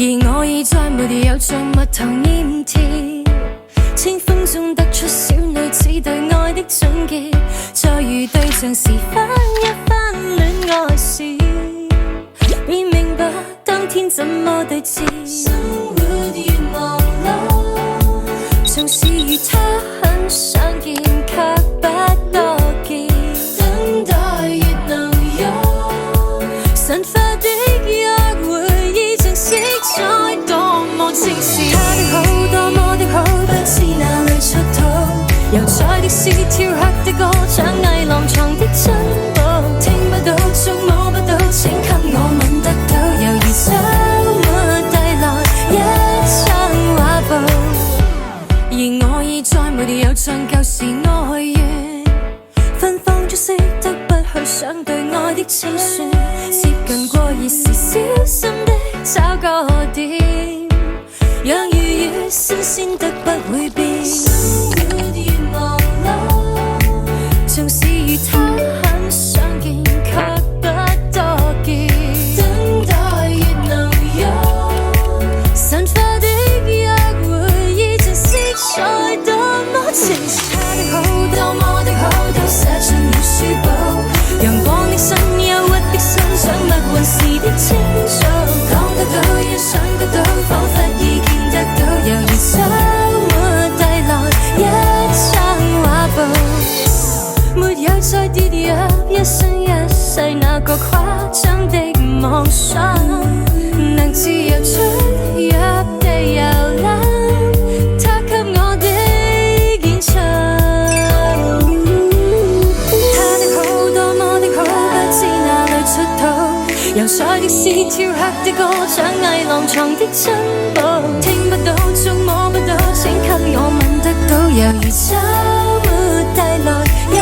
而我已再沒有像蜜糖黏貼，清風中得出小女子對愛的總結，再遇對象時翻一翻戀愛史，便明白當天怎麼對峙。生活越忙碌，縱使與他很想見，卻不多見。等待越能用神化的約會，已像色彩多麼清晰。他的好多麼的好，不知哪裏出土。油彩的詩，挑黑的歌，唱偽郎床的珍寶。聽不到，觸摸不到，請給我吻得到，猶如週末帶來一場畫布。而我已再沒有像舊時愛戀，芬芳中識得不去想對愛的清算，接近過已是小心的找個點，讓愉悅新鮮得不會變。縱使與他很想見，卻不多見。等待越能用神化的約會，已像色彩多麼清晰。他的好多麼的好，都寫進了書簿。陽光的心，憂鬱的心，像密雲時的清早。講得到，欣賞得到，彷彿已見得到，猶如週末帶來一場畫布。沒有再跌入一生一世那個誇張的妄想，能自由出入地遊覽，他給我的演唱。他的好多麼的好，不知哪裏出土。油彩的詩，挑黑的歌，唱偽郎床的珍寶。聽不到，觸摸不到，請給我吻得到，猶如週末帶來一